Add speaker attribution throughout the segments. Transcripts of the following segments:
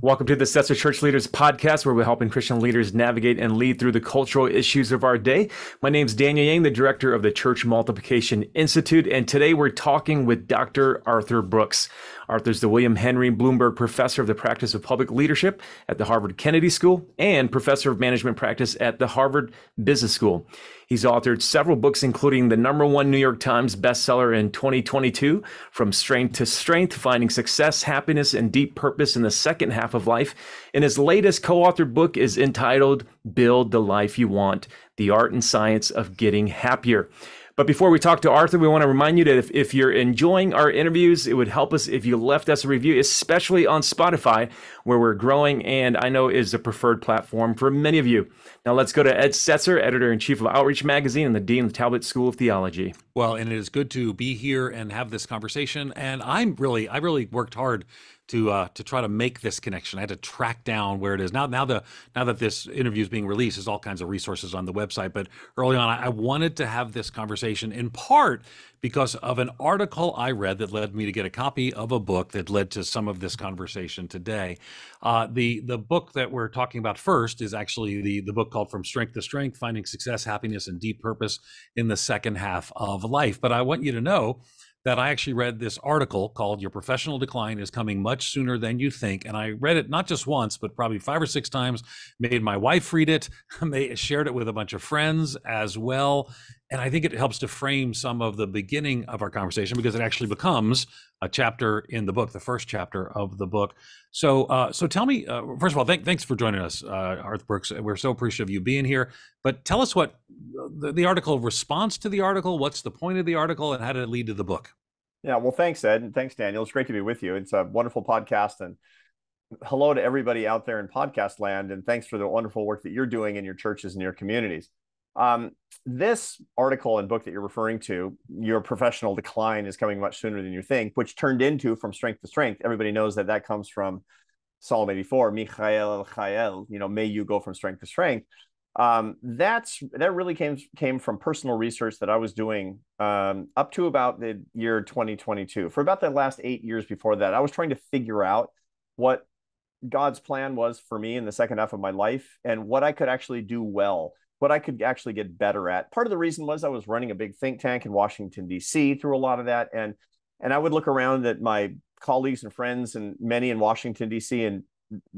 Speaker 1: Welcome to the Stetzer ChurchLeaders Podcast, where we're helping Christian leaders navigate and lead through the cultural issues of our day. My name's Daniel Yang, the director of the Church Multiplication Institute, and today we're talking with Dr. Arthur Brooks. Arthur's the William Henry Bloomberg Professor of the Practice of Public Leadership at the Harvard Kennedy School and Professor of Management Practice at the Harvard Business School. He's authored several books, including the #1 New York Times bestseller in 2022, From Strength to Strength, Finding Success, Happiness, and Deep Purpose in the Second Half of Life. And his latest co-authored book is entitled Build the Life You Want, The Art and Science of Getting Happier. But before we talk to Arthur, we want to remind you that if you're enjoying our interviews, it would help us if you left us a review, especially on Spotify, where we're growing and I know is a preferred platform for many of you. Now let's go to Ed Setzer, editor-in-chief of Outreach Magazine and the dean of the Talbot School of Theology.
Speaker 2: Well, and it is good to be here and have this conversation. And I really worked hard to try to make this connection. I had to track down where it is. Now that this interview is being released, there's all kinds of resources on the website. But early on, I wanted to have this conversation in part because of an article I read that led me to get a copy of a book that led to some of this conversation today. The book that we're talking about first is actually the book called From Strength to Strength, Finding Success, Happiness, and Deep Purpose in the Second Half of Life. But I want you to know that I actually read this article called Your Professional Decline is Coming Much Sooner Than You Think. And I read it not just once, but probably 5 or 6 times, made my wife read it, shared it with a bunch of friends as well. And I think it helps to frame some of the beginning of our conversation because it actually becomes a chapter in the book, the first chapter of the book. So tell me, first of all, thanks for joining us, Arthur Brooks. We're so appreciative of you being here. But tell us what the article, response to the article, what's the point of the article, and how did it lead to the book?
Speaker 3: Yeah, well, thanks, Ed, and thanks, Daniel. It's great to be with you. It's a wonderful podcast, and hello to everybody out there in podcast land, and thanks for the wonderful work that you're doing in your churches and your communities. This article and book that you're referring to, Your Professional Decline is Coming Much Sooner Than You Think, which turned into From Strength to Strength. Everybody knows that comes from Psalm 84, Michael Chael, may you go from strength to strength. That really came from personal research that I was doing up to about the year 2022. For about the last 8 years before that, I was trying to figure out what God's plan was for me in the second half of my life and what I could actually do well, what I could actually get better at. Part of the reason was I was running a big think tank in Washington, D.C. through a lot of that. And I would look around at my colleagues and friends and many in Washington, D.C. and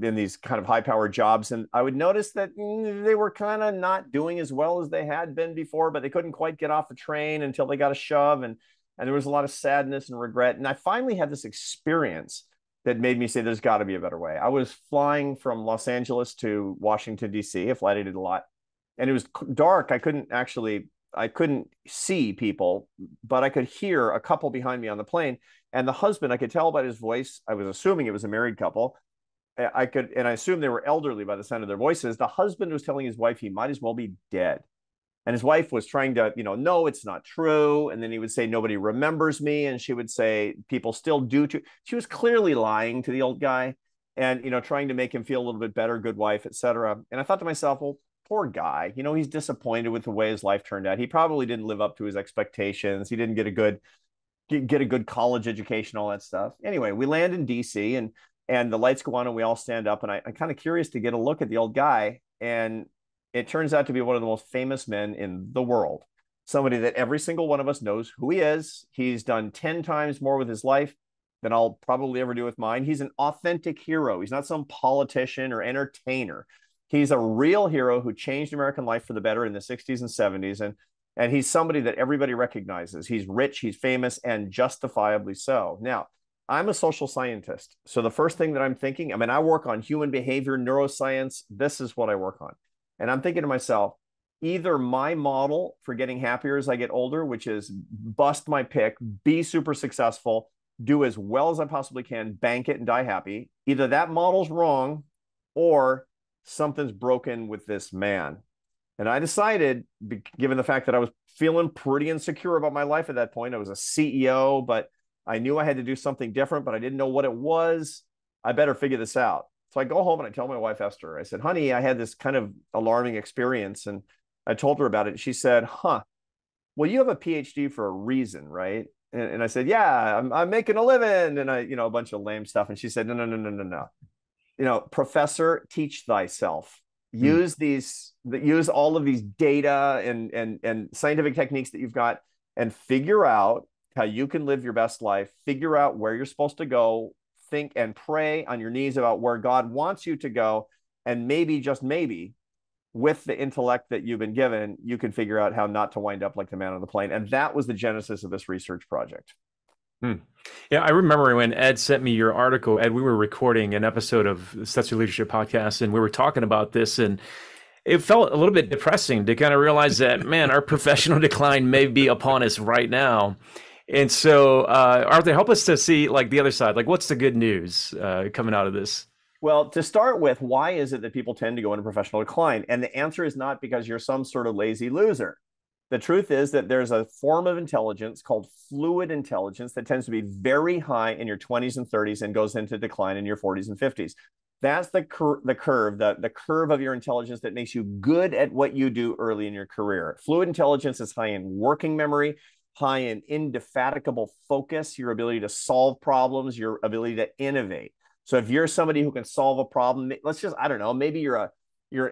Speaker 3: in these kind of high-powered jobs, and I would notice that they were kind of not doing as well as they had been before, but they couldn't quite get off the train until they got a shove, and there was a lot of sadness and regret. And I finally had this experience that made me say, there's got to be a better way. I was flying from Los Angeles to Washington, D.C. A flight I did a lot, and it was dark. I couldn't see people, but I could hear a couple behind me on the plane, and the husband, I could tell by his voice, I was assuming it was a married couple. I assumed they were elderly by the sound of their voices. The husband was telling his wife he might as well be dead. And his wife was trying to, no, it's not true. And then he would say, nobody remembers me. And she would say, people still do too. She was clearly lying to the old guy and, trying to make him feel a little bit better, good wife, etc. And I thought to myself, well, poor guy, he's disappointed with the way his life turned out. He probably didn't live up to his expectations. He didn't get a good college education, all that stuff. Anyway, we land in DC and the lights go on and we all stand up. And I'm kind of curious to get a look at the old guy. And it turns out to be one of the most famous men in the world. Somebody that every single one of us knows who he is. He's done 10 times more with his life than I'll probably ever do with mine. He's an authentic hero. He's not some politician or entertainer. He's a real hero who changed American life for the better in the 60s and 70s. And he's somebody that everybody recognizes. He's rich, he's famous, and justifiably so. Now, I'm a social scientist. So the first thing that I'm thinking, I work on human behavior, neuroscience. This is what I work on. And I'm thinking to myself, either my model for getting happier as I get older, which is bust my pick, be super successful, do as well as I possibly can, bank it and die happy. Either that model's wrong or something's broken with this man. And I decided, given the fact that I was feeling pretty insecure about my life at that point, I was a CEO, but I knew I had to do something different, but I didn't know what it was. I better figure this out. So I go home and I tell my wife, Esther, I said, honey, I had this kind of alarming experience. And I told her about it. She said, well, you have a PhD for a reason, right? And I said, yeah, I'm making a living. And a bunch of lame stuff. And she said, no. professor, teach thyself.
Speaker 1: Hmm.
Speaker 3: Use all of these data and scientific techniques that you've got, and figure out how you can live your best life. Figure out where you're supposed to go. Think and pray on your knees about where God wants you to go, and maybe, just maybe, with the intellect that you've been given, you can figure out how not to wind up like the man on the plane. And that was the genesis of this research project.
Speaker 1: Hmm. Yeah, I remember when Ed sent me your article. Ed, we were recording an episode of the Stetzer Leadership Podcast, and we were talking about this, and it felt a little bit depressing to kind of realize that, man, our professional decline may be upon us right now. And so, Arthur, help us to see like the other side. Like, what's the good news coming out of this?
Speaker 3: Well, to start with, why is it that people tend to go into professional decline? And the answer is not because you're some sort of lazy loser. The truth is that there's a form of intelligence called fluid intelligence that tends to be very high in your 20s and 30s and goes into decline in your 40s and 50s. That's the curve, the curve of your intelligence that makes you good at what you do early in your career. Fluid intelligence is high in working memory, high in indefatigable focus, your ability to solve problems, your ability to innovate. So if you're somebody who can solve a problem, I don't know, maybe you're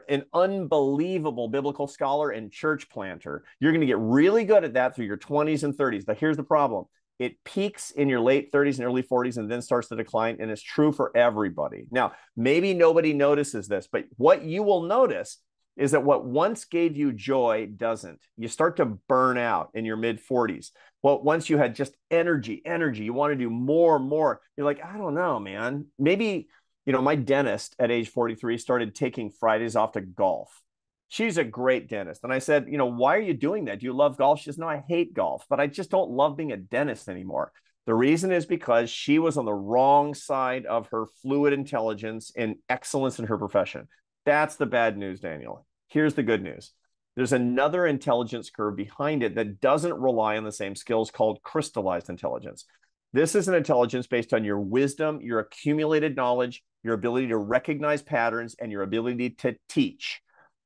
Speaker 3: an unbelievable biblical scholar and church planter. You're going to get really good at that through your 20s and 30s. But here's the problem. It peaks in your late 30s and early 40s and then starts to decline. And it's true for everybody. Now, maybe nobody notices this, but what you will notice is that what once gave you joy doesn't. You start to burn out in your mid 40s. Well, once you had just energy, you want to do more and more. You're like, I don't know, man. Maybe, my dentist at age 43 started taking Fridays off to golf. She's a great dentist. And I said, why are you doing that? Do you love golf? She says, no, I hate golf, but I just don't love being a dentist anymore. The reason is because she was on the wrong side of her fluid intelligence and excellence in her profession. That's the bad news, Daniel. Here's the good news. There's another intelligence curve behind it that doesn't rely on the same skills, called crystallized intelligence. This is an intelligence based on your wisdom, your accumulated knowledge, your ability to recognize patterns, and your ability to teach.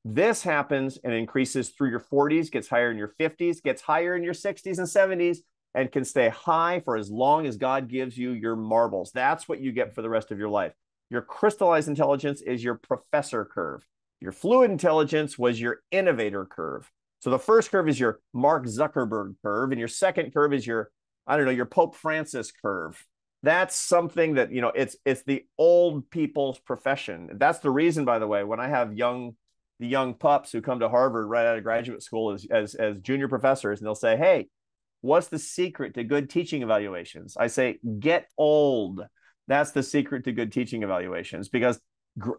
Speaker 3: This happens and increases through your 40s, gets higher in your 50s, gets higher in your 60s and 70s, and can stay high for as long as God gives you your marbles. That's what you get for the rest of your life. Your crystallized intelligence is your professor curve. Your fluid intelligence was your innovator curve. So the first curve is your Mark Zuckerberg curve, and your second curve is your Pope Francis curve. That's something that, it's the old people's profession. That's the reason, by the way, when I have the young pups who come to Harvard right out of graduate school as junior professors, and they'll say, hey, what's the secret to good teaching evaluations? I say, get old. That's the secret to good teaching evaluations, because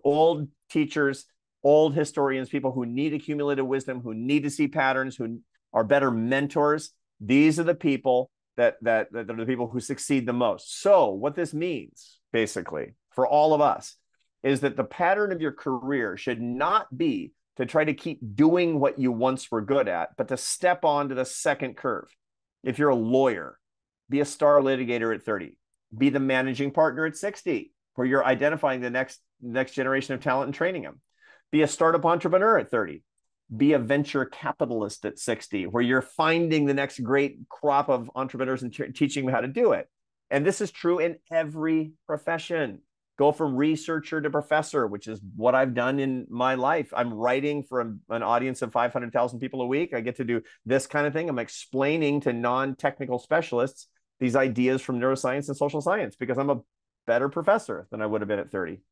Speaker 3: old teachers, old historians, people who need accumulated wisdom, who need to see patterns, who are better mentors, these are the people that are the people who succeed the most. So what this means, basically, for all of us, is that the pattern of your career should not be to try to keep doing what you once were good at, but to step on to the second curve. If you're a lawyer, be a star litigator at 30, be the managing partner at 60, where you're identifying the next generation of talent and training them. Be a startup entrepreneur at 30. Be a venture capitalist at 60, where you're finding the next great crop of entrepreneurs and teaching them how to do it. And this is true in every profession. Go from researcher to professor, which is what I've done in my life. I'm writing for an audience of 500,000 people a week. I get to do this kind of thing. I'm explaining to non-technical specialists these ideas from neuroscience and social science, because I'm a better professor than I would have been at 30.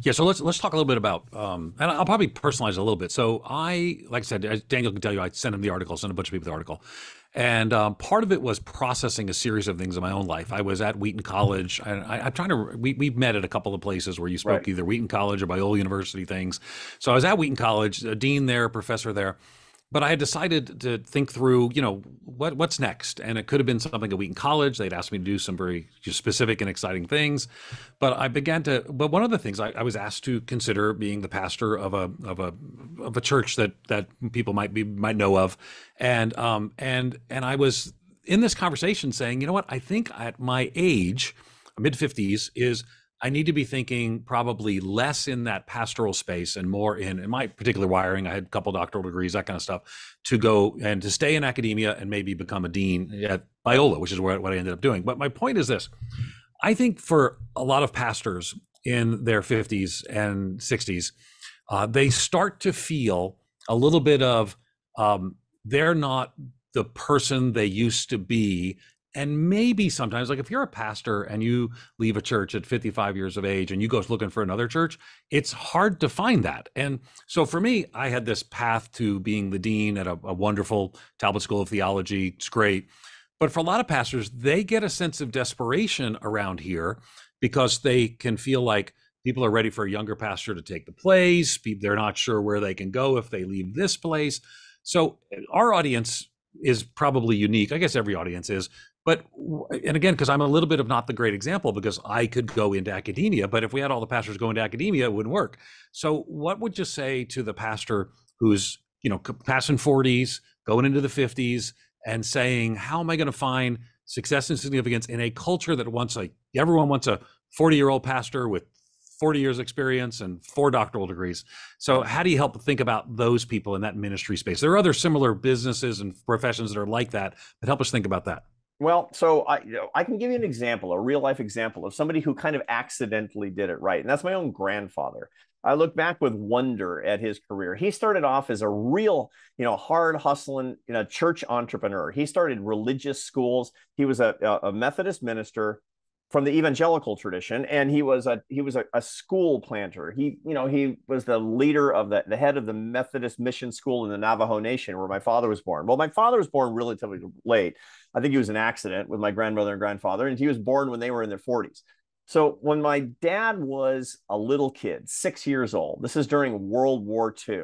Speaker 2: Yeah, so let's talk a little bit about, and I'll probably personalize it a little bit. So like I said, as Daniel can tell you, I sent him the article, sent a bunch of people the article. And part of it was processing a series of things in my own life. I was at Wheaton College, and I'm trying to, we've met at a couple of places where you spoke, either Wheaton College or Biola University things. So I was at Wheaton College, a dean there, professor there. But I had decided to think through, what's next? And it could have been something at Wheaton College. They'd asked me to do some very specific and exciting things. But but one of the things I was asked to consider being the pastor of a church that people might know of. And I was in this conversation saying, you know what, I think at my age, mid-50s, I need to be thinking probably less in that pastoral space and more in my particular wiring. I had a couple doctoral degrees, that kind of stuff, to go and to stay in academia and maybe become a dean at Biola, which is what I ended up doing. But my point is this. I think for a lot of pastors, in their 50s and 60s, they start to feel a little bit of they're not the person they used to be. And maybe sometimes, like if you're a pastor and you leave a church at 55 years of age and you go looking for another church, it's hard to find that. And so for me, I had this path to being the dean at a wonderful Talbot School of Theology. It's great. But for a lot of pastors, they get a sense of desperation around here because they can feel like people are ready for a younger pastor to take the place. They're not sure where they can go if they leave this place. So our audience is probably unique. I guess every audience is. But, and again, because I'm a little bit of not the great example, because I could go into academia, but if we had all the pastors go into academia, it wouldn't work. So what would you say to the pastor who's, passing 40s, going into the 50s, and saying, how am I going to find success and significance in a culture that everyone wants a 40-year-old pastor with 40 years experience and 4 doctoral degrees. So how do you help think about those people in that ministry space? There are other similar businesses and professions that are like that, but help us think about that.
Speaker 3: Well, so I can give you an example, a real life example of somebody who kind of accidentally did it right. And that's my own grandfather. I look back with wonder at his career. He started off as a real, hard hustling, church entrepreneur. He started religious schools. He was a Methodist minister from the evangelical tradition, and he was a school planter. He was the leader of the head of the Methodist mission school in the Navajo Nation, where my father was born. Well, my father was born relatively late. I think he was an accident with my grandmother and grandfather, and he was born when they were in their 40s. So when my dad was a little kid, 6 years old, this is during World War II,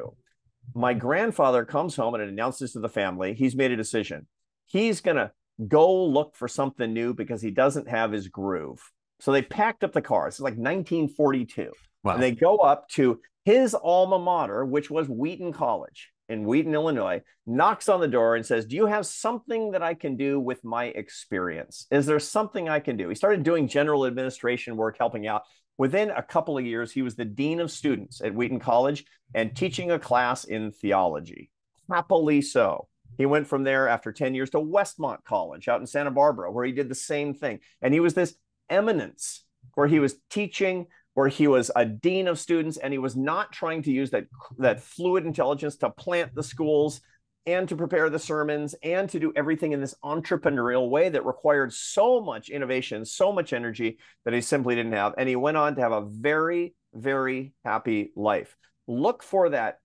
Speaker 3: my grandfather comes home and announces to the family he's made a decision. He's going to go look for something new because he doesn't have his groove. So they packed up the car. It's like 1942. Wow. And they go up to his alma mater, which was Wheaton College in Wheaton, Illinois, knocks on the door and says, do you have something that I can do with my experience? Is there something I can do? He started doing general administration work, helping out. Within a couple of years, he was the dean of students at Wheaton College and teaching a class in theology. Happily so. He went from there after 10 years to Westmont College out in Santa Barbara, where he did the same thing. And he was this eminence where he was teaching, where he was a dean of students, and he was not trying to use that fluid intelligence to plant the schools and to prepare the sermons and to do everything in this entrepreneurial way that required so much innovation, so much energy that he simply didn't have. And he went on to have a very, very happy life. Look for that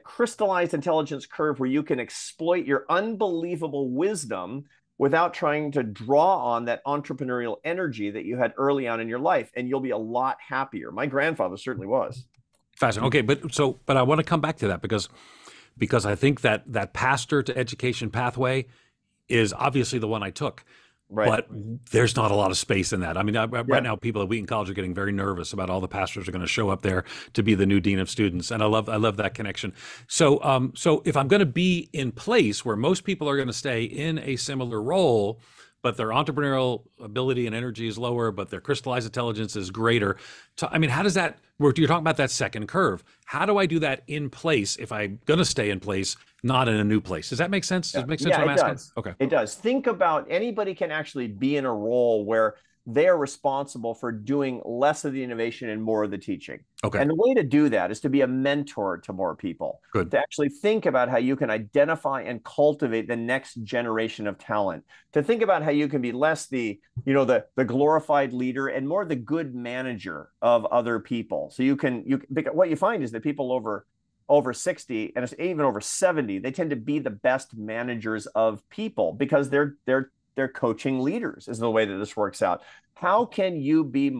Speaker 3: crystallized intelligence curve where you can exploit your unbelievable wisdom without trying to draw on that entrepreneurial energy that you had early on in your life, and you'll be a lot happier. My grandfather certainly was.
Speaker 2: Fascinating. Okay, but I want to come back to that because I think that pastor to education pathway is obviously the one I took. Right. But there's not a lot of space in that. I mean, right now, people at Wheaton College are getting very nervous about all the pastors are going to show up there to be the new dean of students, and I love that connection. So, so if I'm going to be in place where most people are going to stay in a similar role, but their entrepreneurial ability and energy is lower, but their crystallized intelligence is greater. I mean, how does that work? You're talking about that second curve. How do I do that in place if I'm going to stay in place, not in a new place? Does that make sense? Does it make sense what I'm asking?
Speaker 3: Does. Okay. It does. Think about anybody can actually be in a role where they're responsible for doing less of the innovation and more of the teaching. Okay. And the way to do that is to be a mentor to more people. Good. To actually think about how you can identify and cultivate the next generation of talent. To think about how you can be less the glorified leader and more the good manager of other people. So what you find is that people over 60 and even over 70, they tend to be the best managers of people because they're coaching leaders is the way that this works out. How can you be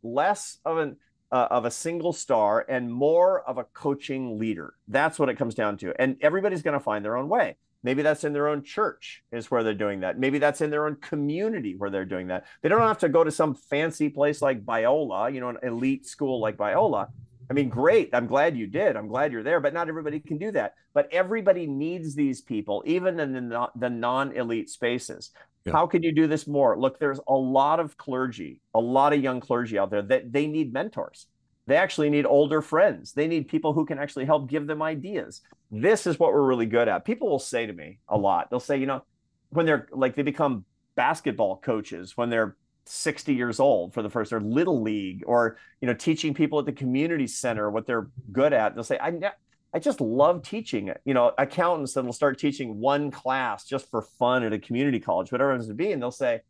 Speaker 3: less of a single star and more of a coaching leader? That's what it comes down to. And everybody's going to find their own way. Maybe that's in their own church is where they're doing that. Maybe that's in their own community where they're doing that. They don't have to go to some fancy place like Biola, an elite school like Biola. I mean, great. I'm glad you did. I'm glad you're there, but not everybody can do that. But everybody needs these people, even in the non-elite spaces. Yeah. How can you do this more? Look, there's a lot of clergy, a lot of young clergy out there that they need mentors. They actually need older friends. They need people who can actually help give them ideas. This is what we're really good at. People will say to me a lot, they'll say, when they're like, they become basketball coaches, when they're 60 years old for the first, or little league, or, teaching people at the community center what they're good at. They'll say, I just love teaching it. Accountants that will start teaching one class just for fun at a community college, whatever it happens to be. And they'll say,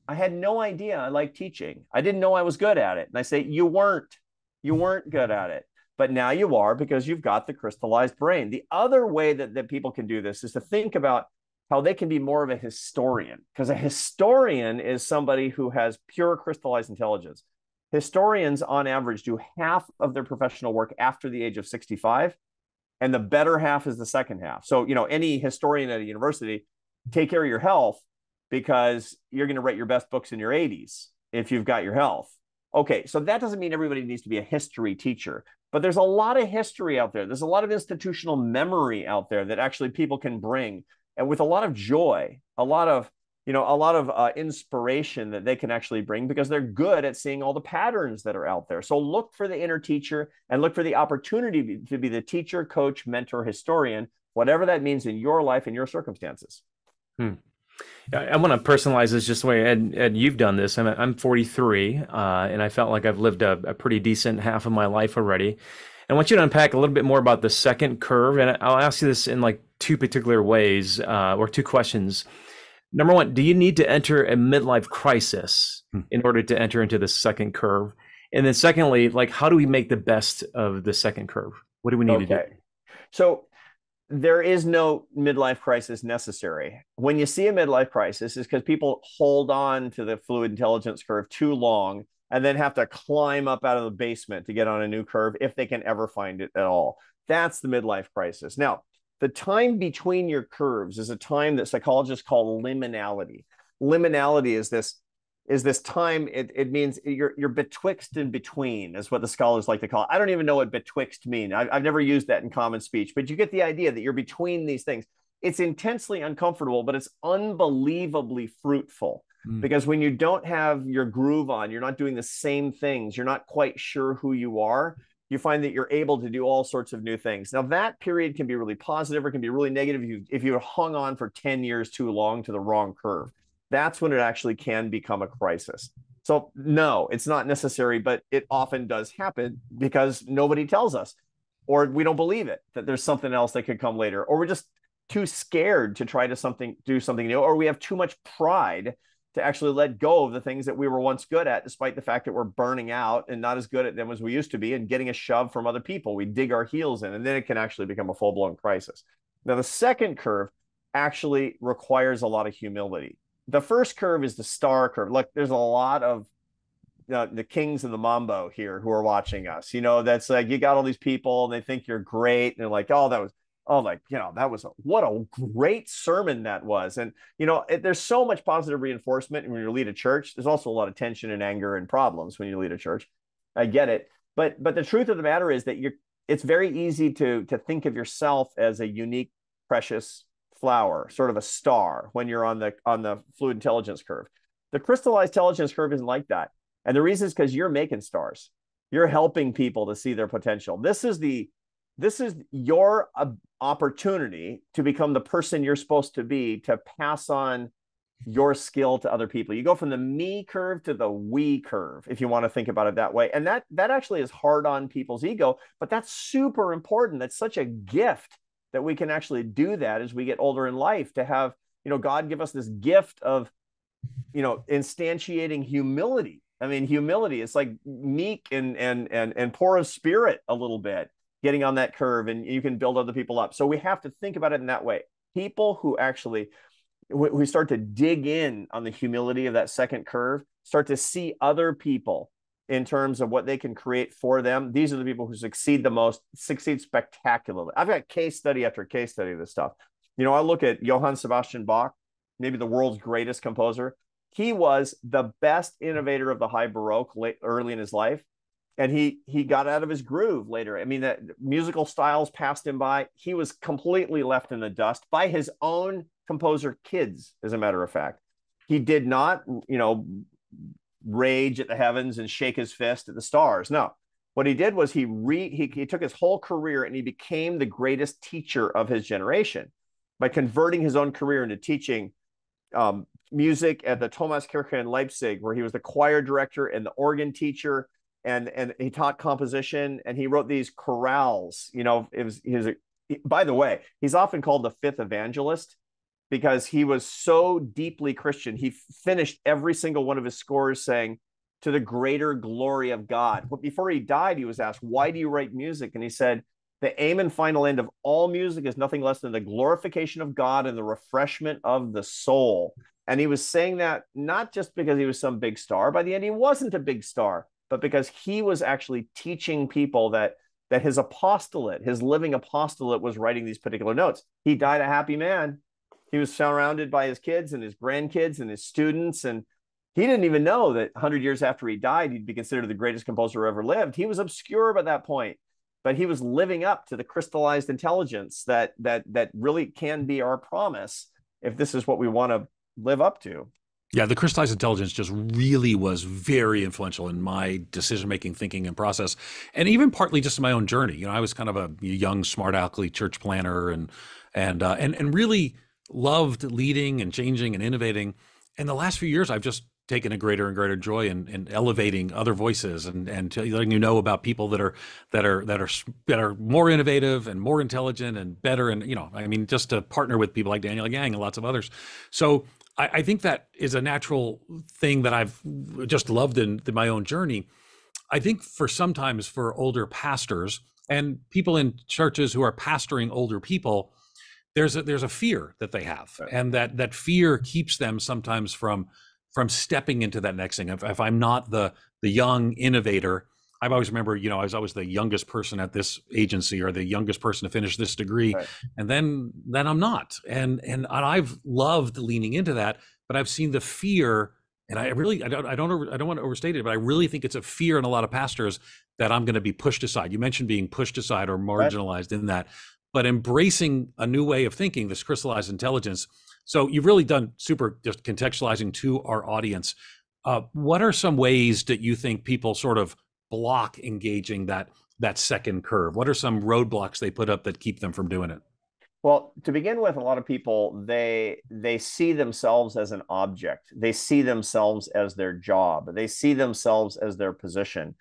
Speaker 3: I had no idea I liked teaching. I didn't know I was good at it. And I say, you weren't good at it, but now you are, because you've got the crystallized brain. The other way that people can do this is to think about how they can be more of a historian, because a historian is somebody who has pure crystallized intelligence. Historians on average do half of their professional work after the age of 65, and the better half is the second half. So, any historian at a university, take care of your health, because you're going to write your best books in your 80s if you've got your health. Okay, so that doesn't mean everybody needs to be a history teacher, but there's a lot of history out there. There's a lot of institutional memory out there that actually people can bring, and with a lot of joy, a lot of inspiration that they can actually bring, because they're good at seeing all the patterns that are out there. So look for the inner teacher, and look for the opportunity to be the teacher, coach, mentor, historian, whatever that means in your life and your circumstances.
Speaker 1: I want to personalize this just the way, Ed, you've done this. I'm 43, and I felt like I've lived a pretty decent half of my life already. And I want you to unpack a little bit more about the second curve. And I'll ask you this in like two particular ways, or two questions. Number one, do you need to enter a midlife crisis in order to enter into the second curve? And then secondly, like, how do we make the best of the second curve? What do we need to do?
Speaker 3: So there is no midlife crisis necessary. When you see a midlife crisis, is because people hold on to the fluid intelligence curve too long, and then have to climb up out of the basement to get on a new curve, if they can ever find it at all. That's the midlife crisis. Now, the time between your curves is a time that psychologists call liminality. Liminality is this time. It means you're betwixt and between, is what the scholars like to call it. I don't even know what betwixt mean. I've never used that in common speech, but you get the idea that you're between these things. It's intensely uncomfortable, but it's unbelievably fruitful. Because when you don't have your groove on, you're not doing the same things, you're not quite sure who you are, you find that you're able to do all sorts of new things. Now, that period can be really positive or can be really negative if you hung on for 10 years too long to the wrong curve. That's when it actually can become a crisis. So no, it's not necessary, but it often does happen because nobody tells us, or we don't believe it, that there's something else that could come later, or we're just too scared to try to do something new, or we have too much pride to actually let go of the things that we were once good at, despite the fact that we're burning out and not as good at them as we used to be, and getting a shove from other people. We dig our heels in, and then it can actually become a full-blown crisis. Now, the second curve actually requires a lot of humility. The first curve is the star curve. Look, there's a lot of the kings of the mambo here who are watching us. That's like, you got all these people and they think you're great, and they're like, what a great sermon that was. And, there's so much positive reinforcement when you lead a church. There's also a lot of tension and anger and problems when you lead a church. I get it. But the truth of the matter is that it's very easy to think of yourself as a unique, precious flower, sort of a star, when you're on the fluid intelligence curve. The crystallized intelligence curve isn't like that. And the reason is because you're making stars. You're helping people to see their potential. This is your opportunity to become the person you're supposed to be, to pass on your skill to other people. You go from the me curve to the we curve, if you want to think about it that way. And that actually is hard on people's ego, but that's super important. That's such a gift that we can actually do that as we get older in life, to have, God give us this gift of, instantiating humility. I mean, humility, it's like meek and poor of spirit a little bit, getting on that curve, and you can build other people up. So we have to think about it in that way. People who actually, we start to dig in on the humility of that second curve, start to see other people in terms of what they can create for them. These are the people who succeed the most, succeed spectacularly. I've got case study after case study of this stuff. I look at Johann Sebastian Bach, maybe the world's greatest composer. He was the best innovator of the high Baroque early in his life. And he got out of his groove later. I mean, that musical styles passed him by. He was completely left in the dust by his own composer kids, as a matter of fact. He did not, rage at the heavens and shake his fist at the stars. No, what he did was he took his whole career and he became the greatest teacher of his generation by converting his own career into teaching music at the Thomaskirche in Leipzig, where he was the choir director and the organ teacher, and he taught composition, and he wrote these chorales. By the way, he's often called the fifth evangelist because he was so deeply Christian. He finished every single one of his scores saying, "To the greater glory of God." But before he died, he was asked, "Why do you write music?" And he said, "The aim and final end of all music is nothing less than the glorification of God and the refreshment of the soul." And he was saying that not just because he was some big star. By the end, he wasn't a big star, but because he was actually teaching people that his apostolate, his living apostolate, was writing these particular notes. He died a happy man. He was surrounded by his kids and his grandkids and his students. And he didn't even know that 100 years after he died, he'd be considered the greatest composer who ever lived. He was obscure by that point, but he was living up to the crystallized intelligence that really can be our promise if this is what we want to live up to.
Speaker 2: Yeah, the crystallized intelligence just really was very influential in my decision-making, thinking, and process, and even partly just in my own journey. I was kind of a young, smart alecky church planner, and really loved leading and changing and innovating. And the last few years, I've just taken a greater and greater joy in elevating other voices and letting you know about people that are more innovative and more intelligent and better, and just to partner with people like Daniel Yang and lots of others. So I think that is a natural thing that I've just loved in my own journey. I think sometimes for older pastors and people in churches who are pastoring older people, there's a fear that they have, and that fear keeps them sometimes from stepping into that next thing. If I'm not the young innovator, I always remember, I was always the youngest person at this agency or the youngest person to finish this degree. Right. And then I'm not. And I've loved leaning into that, but I've seen the fear, and I don't want to overstate it, but I really think it's a fear in a lot of pastors that I'm going to be pushed aside. You mentioned being pushed aside or marginalized in that, but embracing a new way of thinking, this crystallized intelligence. So you've really done super just contextualizing to our audience. What are some ways that you think people sort of block engaging that second curve? What are some roadblocks they put up that keep them from doing it?
Speaker 3: Well, to begin with, a lot of people, they see themselves as an object. They see themselves as their job. They see themselves as their position.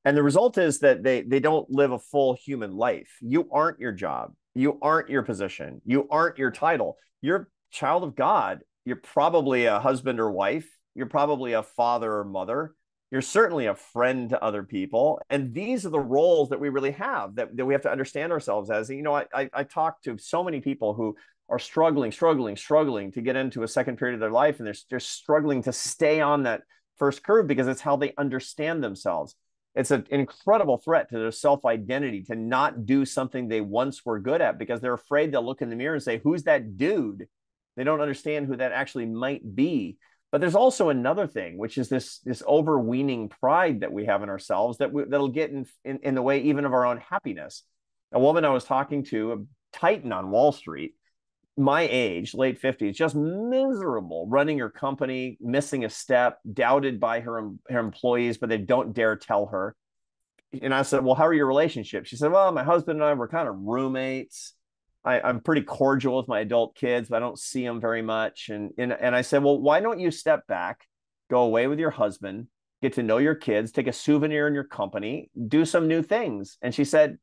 Speaker 3: And the result is that they don't live a full human life. You aren't your job. You aren't your position. You aren't your title. You're a child of God. You're probably a husband or wife. You're probably a father or mother. You're certainly a friend to other people. And these are the roles that we really have, that we have to understand ourselves as. I talk to so many people who are struggling to get into a second period of their life. And they're struggling to stay on that first curve because it's how they understand themselves. It's an incredible threat to their self-identity to not do something they once were good at because they're afraid they'll look in the mirror and say, "Who's that dude?" They don't understand who that actually might be. But there's also another thing, which is this overweening pride that we have in ourselves that'll get in the way even of our own happiness. A woman I was talking to, a titan on Wall Street, my age, late 50s, just miserable, running her company, missing a step, doubted by her employees, but they don't dare tell her. And I said, "Well, how are your relationships?" She said, "Well, my husband and I were kind of roommates. I'm pretty cordial with my adult kids, but I don't see them very much." And I said, "Well, why don't you step back, go away with your husband, get to know your kids, take a souvenir in your company, do some new things?" And she said,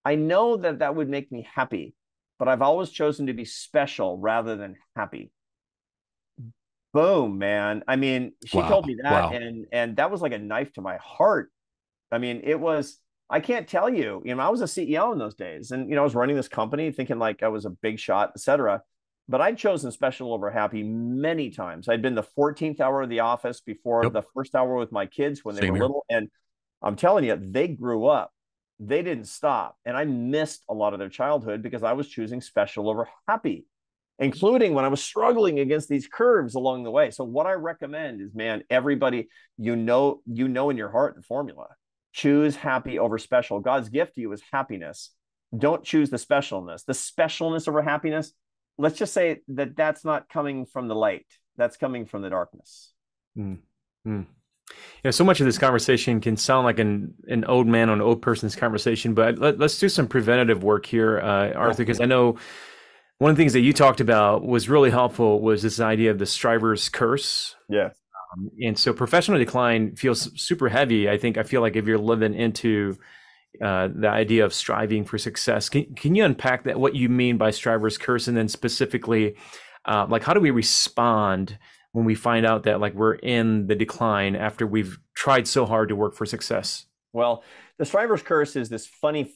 Speaker 3: "I know that would make me happy, but I've always chosen to be special rather than happy." Boom, man. I mean, she told me that, wow. And that was like a knife to my heart. I mean, it was, I can't tell you, I was a CEO in those days, and, I was running this company thinking like I was a big shot, etc. But I'd chosen special over happy many times. I'd been the 14th hour of the office before the first hour with my kids when they were little. And I'm telling you, they grew up. They didn't stop. And I missed a lot of their childhood because I was choosing special over happy, including when I was struggling against these curves along the way. So what I recommend is, man, everybody, in your heart the formula. Choose happy over special. God's gift to you is happiness. Don't choose the specialness. The specialness over happiness, let's just say that's not coming from the light. That's coming from the darkness.
Speaker 1: Mm-hmm. So much of this conversation can sound like an old man or an old person's conversation, but let's do some preventative work here, Arthur, because I know One of the things that you talked about was really helpful was this idea of the striver's curse.
Speaker 3: Yeah.
Speaker 1: And so professional decline feels super heavy. I feel like if you're living into the idea of striving for success, can you unpack that, what you mean by striver's curse? And then specifically, like, how do we respond when we find out that like we're in the decline after we've tried so hard to work for success?
Speaker 3: Well, the striver's curse is this funny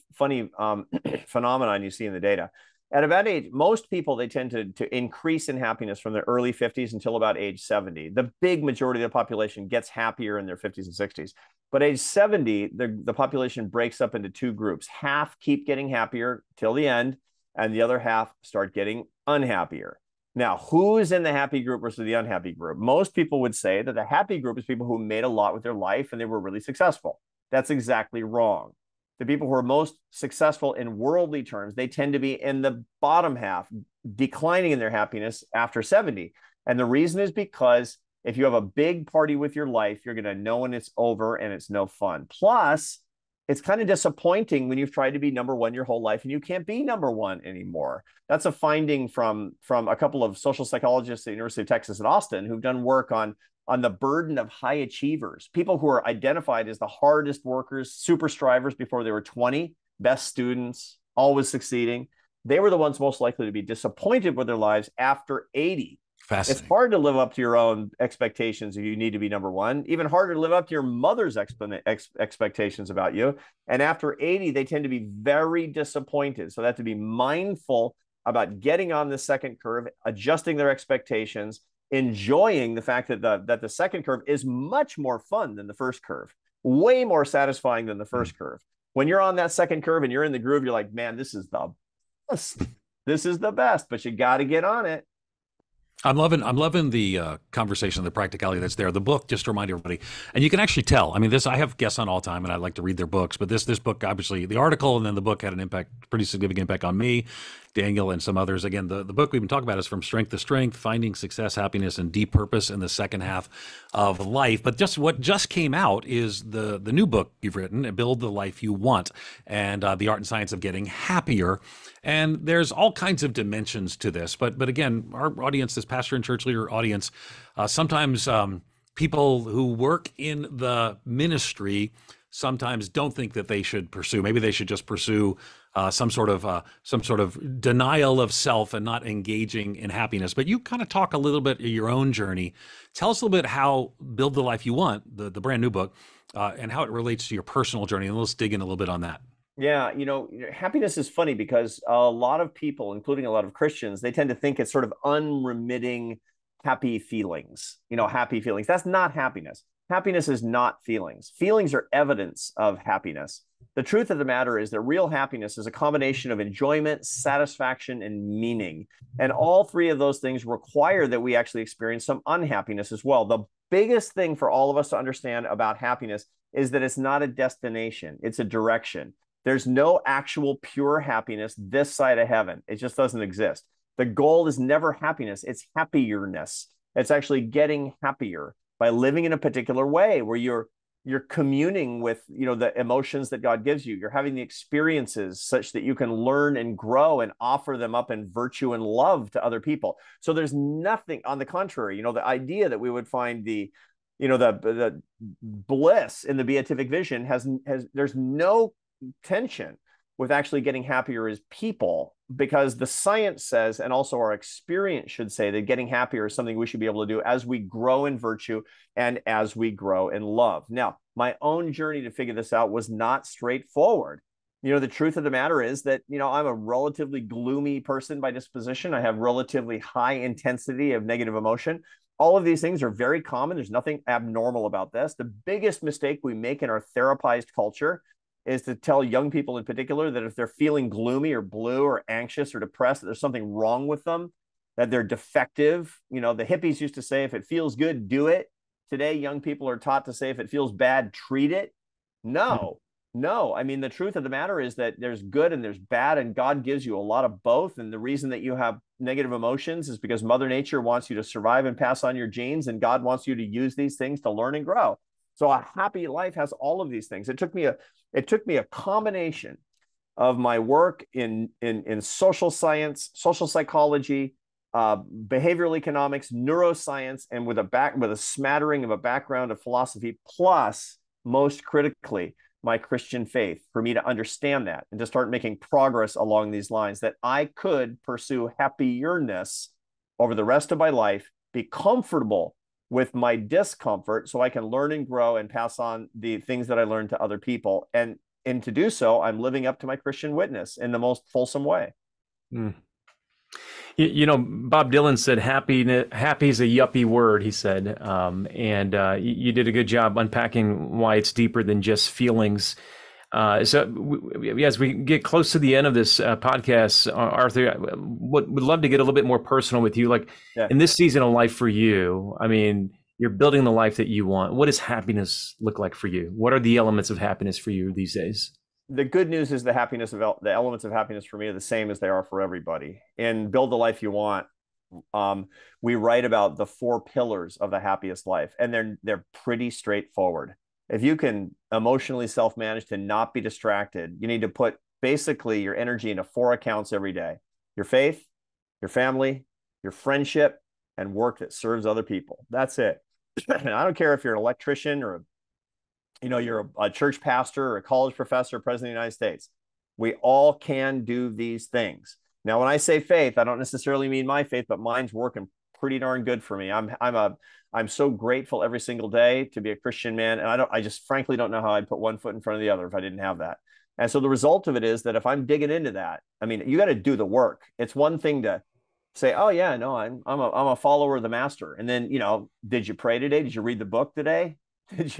Speaker 3: phenomenon you see in the data. At about age, most people, they tend to increase in happiness from their early 50s until about age 70. The big majority of the population gets happier in their 50s and 60s. But age 70, the population breaks up into two groups. Half keep getting happier till the end, and the other half start getting unhappier. Now, who is in the happy group versus the unhappy group? Most people would say that the happy group is people who made a lot with their life and they were really successful. That's exactly wrong. The people who are most successful in worldly terms, they tend to be in the bottom half, declining in their happiness after 70. And the reason is because if you have a big party with your life, you're going to know when it's over and it's no fun. Plus, it's kind of disappointing when you've tried to be number one your whole life and you can't be number one anymore. That's a finding from a couple of social psychologists at the University of Texas at Austin who've done work on the burden of high achievers, people who are identified as the hardest workers, super strivers before they were 20, best students, always succeeding. They were the ones most likely to be disappointed with their lives after 80. It's hard to live up to your own expectations if you need to be number one, even harder to live up to your mother's expectations about you. And after 80, they tend to be very disappointed. So they have to be mindful about getting on the second curve, adjusting their expectations, enjoying the fact that the second curve is much more fun than the first curve, way more satisfying than the first curve. When you're on that second curve and you're in the groove, you're like, man, this is the best. This is the best, but you got to get on it.
Speaker 2: I'm loving the conversation, the practicality that's there. The book, just to remind everybody, and you can actually tell. I mean, I have guests on all the time, and I like to read their books. But this book, obviously, the article and then the book had an impact, pretty significant impact on me, Daniel, and some others. Again, the book we've been talking about is From Strength to Strength: Finding Success, Happiness, and Deep Purpose in the Second Half of Life. But what just came out is the new book you've written, Build the Life You Want, and the art and science of getting happier. And there's all kinds of dimensions to this. But again, our audience, this pastor and church leader audience, sometimes people who work in the ministry sometimes don't think that they should pursue. Maybe they should just pursue some sort of denial of self and not engaging in happiness. But you kind of talk a little bit of your own journey. Tell us a little bit how Build the Life You Want, the brand new book, and how it relates to your personal journey. And let's dig in a little bit on that.
Speaker 3: Yeah, happiness is funny because a lot of people, including a lot of Christians, they tend to think it's sort of unremitting happy feelings. Happy feelings. That's not happiness. Happiness is not feelings. Feelings are evidence of happiness. The truth of the matter is that real happiness is a combination of enjoyment, satisfaction, and meaning. And all three of those things require that we actually experience some unhappiness as well. The biggest thing for all of us to understand about happiness is that it's not a destination, it's a direction. There's no actual pure happiness this side of heaven. It just doesn't exist. The goal is never happiness. It's happierness. It's actually getting happier by living in a particular way where you're communing with, the emotions that God gives you. You're having the experiences such that you can learn and grow and offer them up in virtue and love to other people. So there's nothing, on the contrary, the idea that we would find the bliss in the beatific vision there's no tension with actually getting happier as people, because the science says, and also our experience should say, that getting happier is something we should be able to do as we grow in virtue and as we grow in love. Now, my own journey to figure this out was not straightforward. The truth of the matter is that, I'm a relatively gloomy person by disposition. I have relatively high intensity of negative emotion. All of these things are very common. There's nothing abnormal about this. The biggest mistake we make in our therapized culture is to tell young people in particular that if they're feeling gloomy or blue or anxious or depressed, that there's something wrong with them, that they're defective. The hippies used to say, if it feels good, do it. Today, young people are taught to say, if it feels bad, treat it. No. I mean, the truth of the matter is that there's good and there's bad, and God gives you a lot of both. And the reason that you have negative emotions is because Mother Nature wants you to survive and pass on your genes, and God wants you to use these things to learn and grow. So a happy life has all of these things. It took me a combination of my work in social science, social psychology, behavioral economics, neuroscience, and with a smattering of a background of philosophy, plus most critically, my Christian faith, for me to understand that and to start making progress along these lines, that I could pursue happierness over the rest of my life, be comfortable with my discomfort so I can learn and grow and pass on the things that I learned to other people. And to do so, I'm living up to my Christian witness in the most fulsome way.
Speaker 1: Mm. You know, Bob Dylan said, happy is a yuppie word, he said. And you did a good job unpacking why it's deeper than just feelings. As we get close to the end of this podcast, Arthur, would love to get a little bit more personal with you. Like, in this season of life for you, I mean, you're building the life that you want. What does happiness look like for you? What are the elements of happiness for you these days?
Speaker 3: The good news is the elements of happiness for me are the same as they are for everybody. In Build the Life You Want, we write about the 4 pillars of the happiest life, and they're pretty straightforward. If you can emotionally self-manage to not be distracted, you need to put basically your energy into 4 accounts every day: your faith, your family, your friendship, and work that serves other people. That's it. And I don't care if you're an electrician or you're a church pastor or a college professor, president of the United States. We all can do these things. Now, when I say faith, I don't necessarily mean my faith, but mine's working pretty darn good for me. I'm so grateful every single day to be a Christian man. And I just frankly don't know how I'd put one foot in front of the other if I didn't have that. And so the result of it is that if I'm digging into that, I mean, you got to do the work. It's one thing to say, oh yeah, no, I'm a follower of the master. And then, did you pray today? Did you read the book today? Did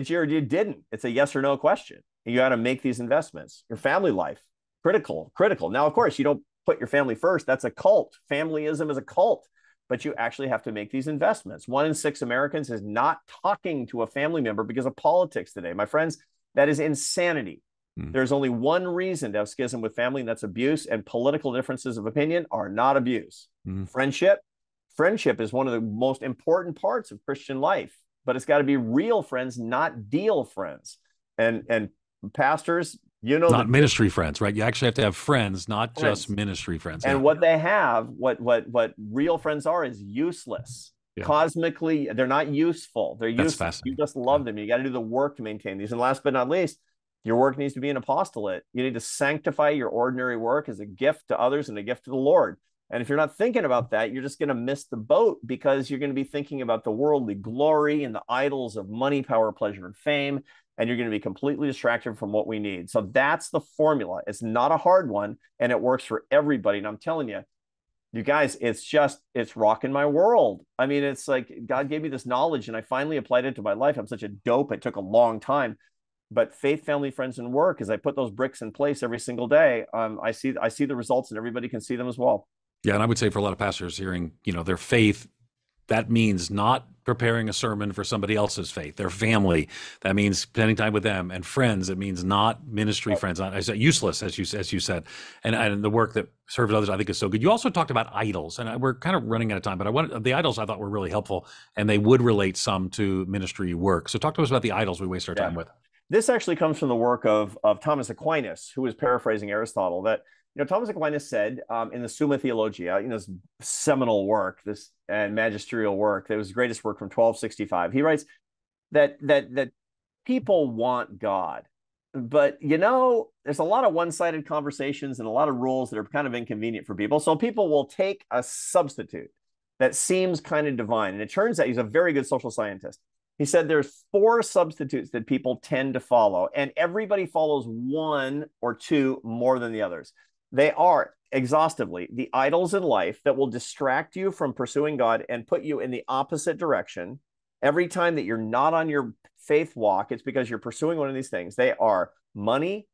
Speaker 3: you or you didn't? It's a yes or no question. You got to make these investments. Your family life, critical. Now, of course, you don't put your family first. That's a cult. Familyism is a cult, but you actually have to make these investments. 1 in 6 Americans is not talking to a family member because of politics today. My friends, that is insanity. There's only one reason to have schism with family, and that's abuse, and political differences of opinion are not abuse. Friendship is one of the most important parts of Christian life, but it's got to be real friends, not deal friends. And pastors,
Speaker 2: not ministry friends, right? You actually have to have friends, not just ministry friends.
Speaker 3: And what they have, what real friends are, is useless. Cosmically, they're not useful. They're useless. You just love them. You got to do the work to maintain these. And last but not least, your work needs to be an apostolate. You need to sanctify your ordinary work as a gift to others and a gift to the Lord. And if you're not thinking about that, you're just going to miss the boat, because you're going to be thinking about the worldly glory and the idols of money, power, pleasure, and fame. And you're going to be completely distracted from what we need. So that's the formula. It's not a hard one, and it works for everybody. And I'm telling you, you guys, it's rocking my world. I mean, it's like God gave me this knowledge and I finally applied it to my life. I'm such a dope. It took a long time. But faith, family, friends, and work, as I put those bricks in place every single day, I see the results, and everybody can see them as well.
Speaker 2: Yeah, and I would say for a lot of pastors hearing, their faith, that means not preparing a sermon for somebody else's faith. Their family, that means spending time with them, and friends. It means not ministry friends. I said useless, as you said, and the work that serves others, I think, is so good. You also talked about idols, and we're kind of running out of time, but the idols I thought were really helpful, and they would relate some to ministry work. So talk to us about the idols we waste our time with.
Speaker 3: This actually comes from the work of Thomas Aquinas, who was paraphrasing Aristotle. That Thomas Aquinas said in the Summa Theologia, this seminal work, this and magisterial work, that was the greatest work from 1265. He writes that people want God, but there's a lot of one-sided conversations and a lot of rules that are kind of inconvenient for people. So people will take a substitute that seems kind of divine, and it turns out he's a very good social scientist. He said there's 4 substitutes that people tend to follow, and everybody follows 1 or 2 more than the others. They are, exhaustively, the idols in life that will distract you from pursuing God and put you in the opposite direction. Every time that you're not on your faith walk, it's because you're pursuing one of these things. They are money,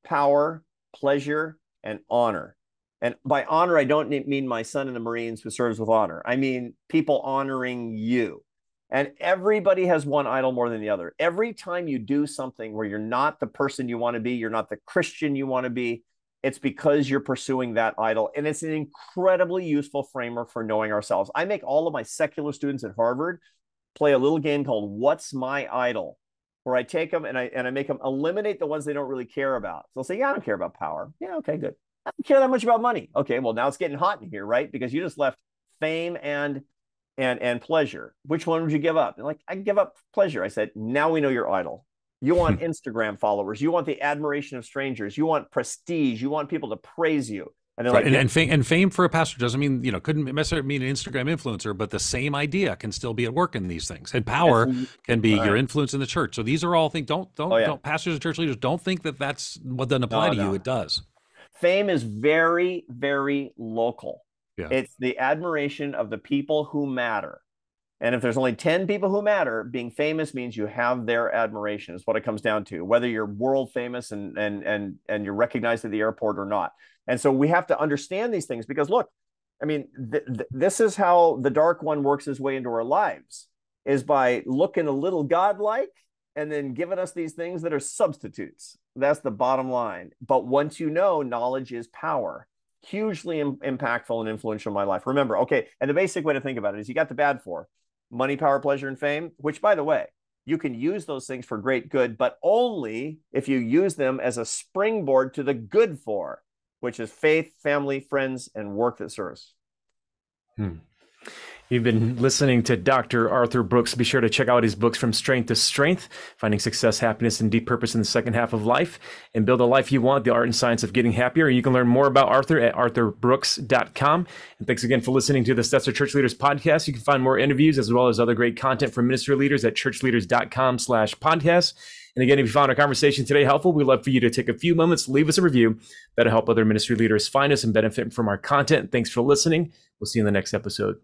Speaker 3: power, pleasure, and honor. And by honor, I don't mean my son in the Marines who serves with honor. I mean people honoring you. And everybody has one idol more than the other. Every time you do something where you're not the person you want to be, you're not the Christian you want to be, it's because you're pursuing that idol. And it's an incredibly useful framework for knowing ourselves. I make all of my secular students at Harvard play a little game called What's My Idol? where I take them and I make them eliminate the ones they don't really care about. So they'll say, yeah, I don't care about power. Yeah, okay, good. I don't care that much about money. Okay, well, now it's getting hot in here, right? Because you just left fame and pleasure. Which one would you give up? And like, I give up pleasure. I said, now we know your idol. You want Instagram followers. You want the admiration of strangers. You want prestige. You want people to praise you. And they're
Speaker 2: right.
Speaker 3: like,
Speaker 2: and fame for a pastor doesn't mean, couldn't necessarily mean an Instagram influencer, but the same idea can still be at work in these things. And power can be your influence in the church. So these are all things. Don't pastors and church leaders don't think that that's what doesn't apply to you. It does.
Speaker 3: Fame is very, very local.
Speaker 2: Yeah.
Speaker 3: It's the admiration of the people who matter. And if there's only 10 people who matter, being famous means you have their admiration is what it comes down to, whether you're world famous and you're recognized at the airport or not. And so we have to understand these things because look, I mean, this is how the dark one works his way into our lives, is by looking a little godlike and then giving us these things that are substitutes. That's the bottom line. But once you know, knowledge is power. Hugely impactful and influential in my life. Remember, okay, and the basic way to think about it is you got the bad four: money, power, pleasure, and fame, which, by the way, you can use those things for great good, but only if you use them as a springboard to the good four, which is faith, family, friends, and work that serves.
Speaker 1: You've been listening to Dr. Arthur Brooks. Be sure to check out his books, From Strength to Strength, Finding Success, Happiness, and Deep Purpose in the Second Half of Life, and Build a Life You Want, The Art and Science of Getting Happier. You can learn more about Arthur at arthurbrooks.com. And thanks again for listening to the Stetzer Church Leaders Podcast. You can find more interviews as well as other great content from ministry leaders at ChurchLeaders.com/podcast. And again, if you found our conversation today helpful, we'd love for you to take a few moments, leave us a review. That'll help other ministry leaders find us and benefit from our content. Thanks for listening. We'll see you in the next episode.